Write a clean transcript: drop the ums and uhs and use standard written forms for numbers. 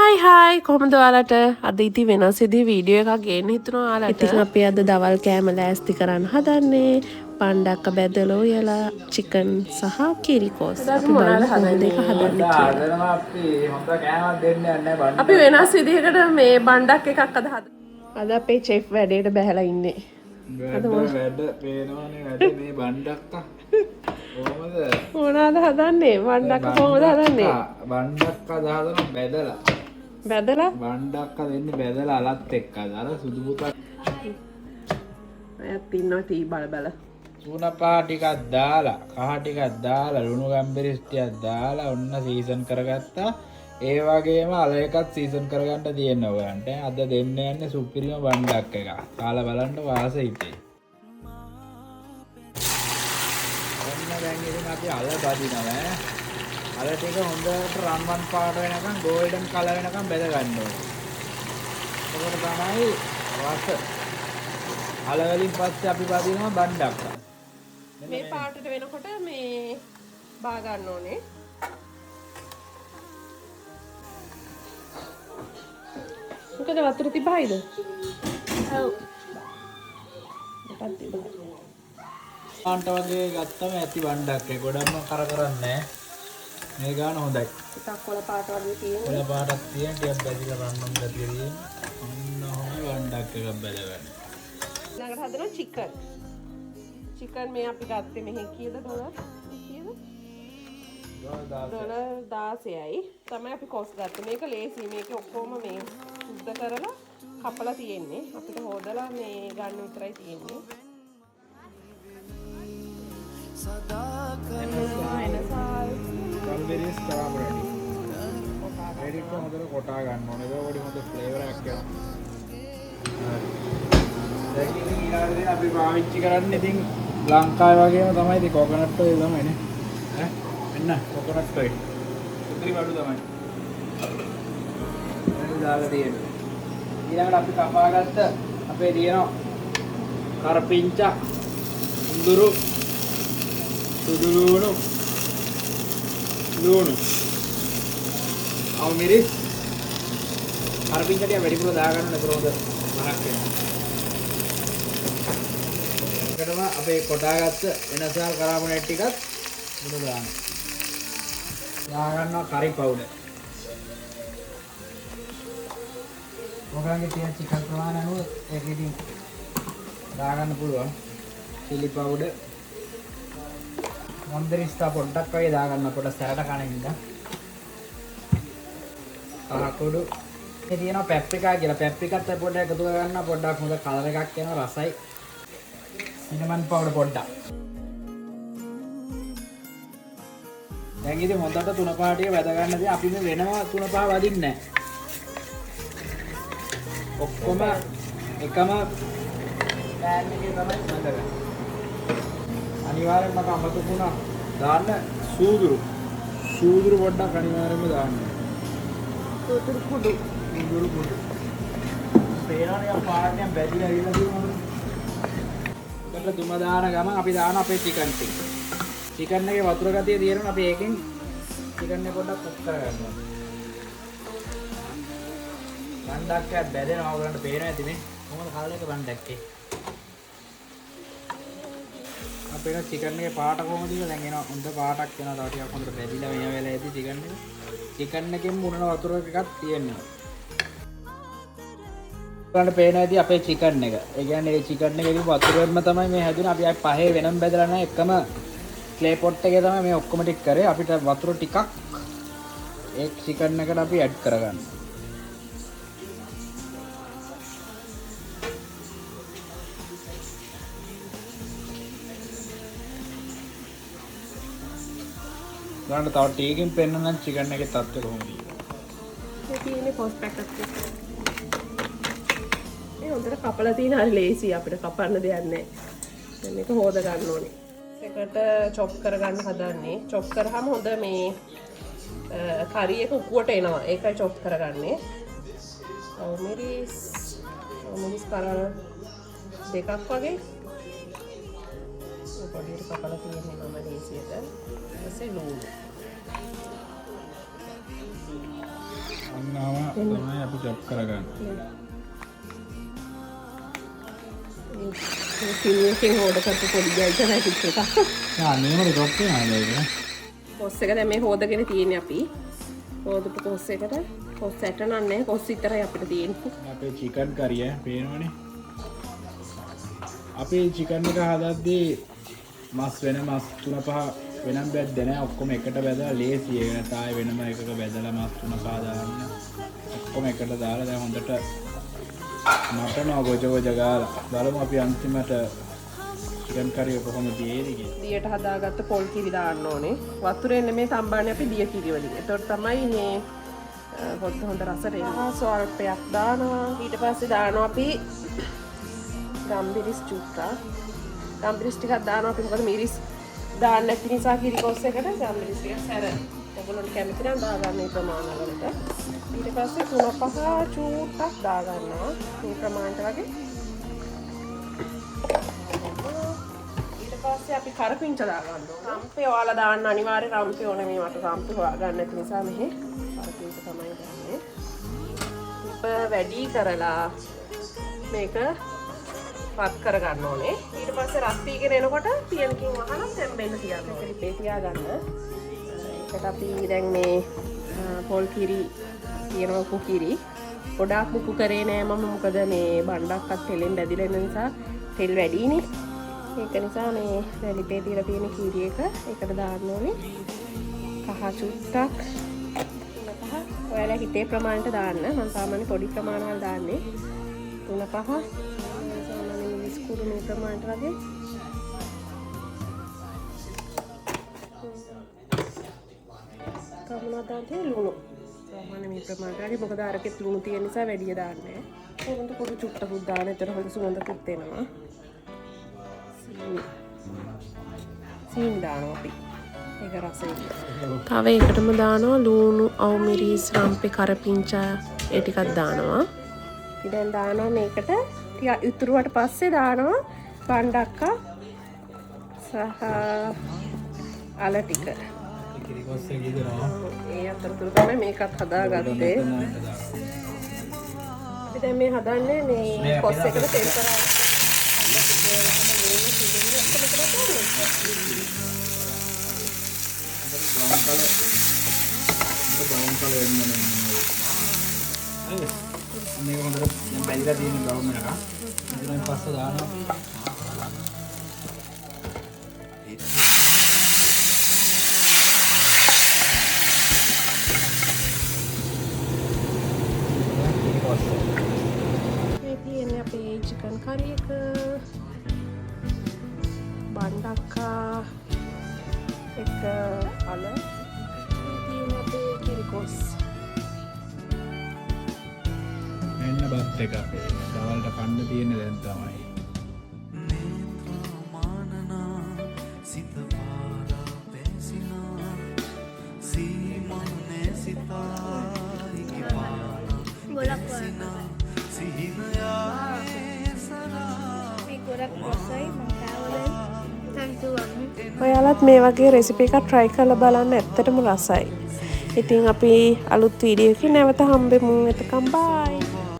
Hi කොහොමද ඔයාලට අද ඉතින් වෙනස් විදිහේ වීඩියෝ එකක් ගේන්න හිතුණා ඔයාලට. ඉතින් අපි අද දවල් කෑම ලෑස්ති කරන්න හදන්නේ. පණ්ඩක්ක බැදලා ඔයලා චිකන් සහ කිරිකෝස්. අපි බලමු කොහොමද ඒක හදන්නේ කියලා. අපි හොඳ කෑමක් දෙන්නේ නැහැ බණ්ඩක්. අපි වෙනස් විදිහකට මේ බණ්ඩක් එකක් අද හදමු. අද අපේ චෙෆ් වැඩේට බැහැලා ඉන්නේ. වැඩ පේනවනේ වැඩ මේ බණ්ඩක්ක. කොහොමද? මොනවාද හදන්නේ? බණ්ඩක්ක කොහොමද හදන්නේ? බණ්ඩක්ක දානවා බැදලා. බැදලා? බණ්ඩක්ක දෙන්නේ බැදලා අලත් එක්ක. අර සුදු පුතක්. අයත් ඉන්නවා තී බල බල. සුණ පහ ටිකක් දාලා, කහ ටිකක් දාලා, ලුණු ගම්බිරිස් ටිකක් දාලා ඔන්න සීසන් කරගත්තා. ඒ වගේම අල එකත් සීසන් කරගන්න තියෙනවා ඔයන්ට. අද දෙන්න යන්නේ සුපිරිම බණ්ඩක් එකක්. කාලා බලන්න වාස හිතේ. දැන් ඉතින් අපි අල බදිනවා අල ටික හොඳට රන්වන් පාට වෙනකන් ගෝල්ඩන් කලර් වෙනකන් බෙද ගන්න ඕනේ. එතකොට තමයි රස. අල වලින් පස්සේ අපි බදිනවා බණ්ඩක්ක. මේ පාටට වෙනකොට මේ බා ගන්න ඕනේ. මොකද වතුර තිබයිද? ඔව්. මොකක්ද තිබුණේ? ආන්ට වගේ ගත්තම ඇති බණ්ඩක් එක ගොඩක්ම කර කරන්නේ මේ ගාන හොඳයි. ටිකක් කොළ පාට වගේ තියෙනවා. කොළ පාටක් තියෙන ටිකක් බැදිලා රන්නම් ගතිය තියෙන. ඔන්න ඔහොම බණ්ඩක් එකක් බැලගන්න. ළඟට හදනවා චිකන්. චිකන් මේ අපි ගත්තේ මෙහි කීයද ඩොලර්? කීයද? ඩොලර් 16යි. තමයි අපි කොස් ගත්තේ. මේක ලේසි. මේක ඔක්කොම මේ සුද්ධ කරලා කපලා තියෙන්නේ. අපිට හොදලා මේ ගන්න විතරයි තියෙන්නේ. ගම්බිරිස් කරාම රෙඩි. රෙඩි කොහොමද කොටා ගන්න ඕනේ. ඒක පොඩි හොඳ ෆ්ලේවර් එකක් එනවා. දැන් ඉතින් ඊළඟට අපි පාවිච්චි කරන්නේ ඉතින් ලංකාවේ වගේම තමයි ඉතින් කොකනට් ඔයිල් තමයිනේ. ඈ මෙන්න කොකනට් ඔයිල්. උතුරි බඩු තමයි. ඒක දාලා තියෙන්නේ. ඊළඟට අපි කපාගත්ත අපේ තියෙනවා කරපිංචා උඳුරු සුදු ලුණු අවමිරිස් කරපිංචා ටික වැඩිපුර දාගන්න නේද හොඳ මරක් වෙනවා. ඒකටම අපේ කොටාගත්ත වෙනසල් කරාබොනේට් ටිකත් උඩ දාන්න. දාගන්නවා කරි පවුඩර්. ඔයගොල්ලන්ගේ තියෙන චිකන් ප්‍රමාණය අනුව ඒක ඉතින් දාගන්න පුළුවන්. chili powder මොන්දරිස්තා පොඩ්ඩක් වගේ දාගන්න පොඩ්ඩක් සැරට කන ඉඳන්. අහකොඩු මේ තියෙනවා පැප්‍රිකා කියලා. පැප්‍රිකත් පොඩ්ඩක් එකතු කරගන්න පොඩ්ඩක් හොඳ කලර් එකක් එනවා රසයි. සිනමන් පවුඩර් පොඩ්ඩක්. දැන් ඉතින් හොඳට තුන පහ ටික වැද ගන්න දේ අපි මේ වෙනවා තුන පහ වදින්නේ නැහැ. ඔක්කොම එකම පෑන් එකේ තමයි වැදගන්න. අනිවාර්යෙන්ම අමතකුණා දාන්න සූදුරු පොඩ්ඩක් අනිවාර්යෙන්ම දාන්න. සූදුරු කුඩු. පේනවනේ පාටෙන් බැදිලා ඉන්න තියෙනවා. ඒකට දුම දාන ගමන් අපි දාන අපේ චිකන් ටික. චිකන් එකේ වතුර ගතිය තියෙනවා අපි ඒකෙන් චිකන් එක පොඩ්ඩක් කුක් කරගන්නවා. බණ්ඩක්කත් බැදෙනවා ඔයගලන්ට පේනවා ඇතිනේ. කොහොමද කලර් එක බණ්ඩක්කේ? අපේ චිකන් එකේ පාට කොහොමද කියලා දැන් එනවා හොඳ පාටක් එනවා. තව ටිකක් හොඳට බැදිලා මේ වෙලාවේදී චිකන් එක. චිකන් එකෙන් මුණන වතුර එකක් තියෙනවා. ඔයාලට පේන ඇති අපේ චිකන් එක. ඒ කියන්නේ මේ චිකන් එකේ වතුරෙන්ම තමයි මේ හැදුනේ. අපි ආයි පහේ වෙනම බෙදලා නැහැ. එකම ක්ලේ පොට් එකේ තමයි මේ ඔක්කොම ටික කරේ. අපිට වතුර ටිකක් ඒ චිකන් එකට අපි ඇඩ් කරගන්න. ගන්න තව ටීකින් පෙන්නනම් චිකන් එකේ තත්ත්වය කොහොමද කියලා. මේ තියෙන්නේ පොස්ට් පැක් එකක්. මේ හොඳට කපලා තියෙන හරි ලේසි අපිට කපන්න දෙයක් නැහැ. දැන් මේක හොද ගන්න ඕනේ. ඒකට චොප් කරගන්න හදන්නේ. චොප් කරාම හොඳ මේ කරි එක උකුවට එනවා. ඒකයි චොප් කරගන්නේ. මිරිස් කරන දෙකක් වගේ. පොඩියට කපලා තියෙන්නේ මම ලේසියට. ඊපස්සේ ලුණු. දුන්නාම තමයි අපි චොප් කරගන්නේ. සිල්වකින් හෝඩ කරපු පොඩි ජයික නැතිත් එක. මේකට චොප් වෙනවා ඒක. කොස් එක දැන් මේ හොදගෙන තියෙන්නේ අපි. හොදපු කොස් එකට කොස් ඇට නන්නේ කොස් විතරයි අපිට තියෙන්නේ. අපේ චිකන් කරිය පේනවනේ. අපේ චිකන් එක හදද්දී මස් වෙන මස් 3-5 වෙනම් බැද්දේ නැහැ. ඔක්කොම එකට බැදලා ලේසි ඒක තාය වෙනම එකක බැදලා මස් 3-5 දාන්න. ඔක්කොම එකට දාලා දැන් හොඳට නටනවා ගොජ ගාලා. බලමු අපි අන්තිමට චිකන් කරිය කොහොමද දියේද කියලා. දියට හදාගත්ත පොල් කිරි දාන්න ඕනේ. වතුරේ නෙමෙයි තම්බන්නේ අපි දිය කිරි වලින්. ඒතකොට තමයි මේ හොඳ රසට එනවා. ස්වල්පයක් දානවා. ඊට පස්සේ දානවා අපි ගම්බිරිස් චුට්ටක්. ගම්බිරිස් ටිකක් දානවා අපි මොකද මිරිස් දාන්න නැති නිසා කිරි කොස් එකට ගම්බිරිස් ටිකක් සැර. ඔයගොල්ලෝ කැමති නම් දාගන්න මේ ප්‍රමාණ වලට. ඊට පස්සේ 3-5 චූට්ටක් දාගන්නවා. මේ ප්‍රමාණයට වගේ. ඊට පස්සේ අපි කරපිංච දාගන්න ඕනේ. රම්පේ ඔයාලා දාන්න අනිවාර්ය රම්පේ ඕනේ මේ මට රම්පේ හොයාගන්න නැති නිසා මෙහි කරපිංච තමයි දාන්නේ. උප වැඩි කරලා මේක රත් කරගන්න ඕනේ. ඊට පස්සේ රත් වීගෙන එනකොට පියනකින් වහලා තැම්බෙන්න තියන්න ඕනේ. ලිපේ තියාගන්න. ඒකට අපි දැන් මේ පොල් කිරි තියෙනවා කුකිරි. ගොඩාක් මුකු කරේ නෑ මම මොකද මේ බණ්ඩක්වත් තෙලෙන් බැදිලා ඉන්න නිසා තෙල් වැඩිනේ. ඒක නිසා මේ ලිපේ තියලා තියෙන කිරි එක ඒකට දාන්න ඕනේ. කහ චුට්ටක්. ඔයාලා හිතේ ප්‍රමාණයට දාන්න. මම සාමාන්‍ය පොඩි ප්‍රමාණවල දාන්නේ. 3-5 කුඩු මේ ප්‍රමාණයට වගේ කවුරුත් දාන්නේ ලුණු සාමාන්‍ය මේ ප්‍රමාණයට වගේ මොකද අරකෙත් ලුණු තියෙන නිසා වැඩි දාන්නේ නැහැ. හොඳ පොඩි චුට්ටකුත් දාන්න. එතන හොඳ සුවඳකුත් එනවා. සීනි දානවා අපි. ඒක රසයි. තව එකටම දානවා ලුණු, අවුමිරිස්, රම්පේ, කරපිංචා ඒ ටිකක් දානවා. ඉතින් දානවා මේකට ටික ඉතුරුවට පස්සේ දානවා බණ්ඩක්කා සහ අල ටික. ඒ අතරතුර තමයි මේකත් හදාගත්තේ. දැන් මේ හදන්නේ මේ කොස් එකට තෙල් කරා. මේක හොඳට බැලිලා තියෙන බ්‍රවුන් එකක්. ඊට පස්සේ දානවා මේ තියෙන්නේ අපේ චිකන් කරි එක. බණ්ඩක්කා එක අල. මේ තියෙන්නේ අපේ කිරි කොස්. මෙන්න බත් එක අපේ දවල්ට කන්න තියෙන දැන් තමයි. ඔයාලත් මේ වගේ රෙසිපි එකක් try කරලා බලන්න. ඇත්තටම රසයි. ඉතින් අපි අලුත් වීඩියෝ එකකින් නැවත හම්බෙමු. එතකම් bye.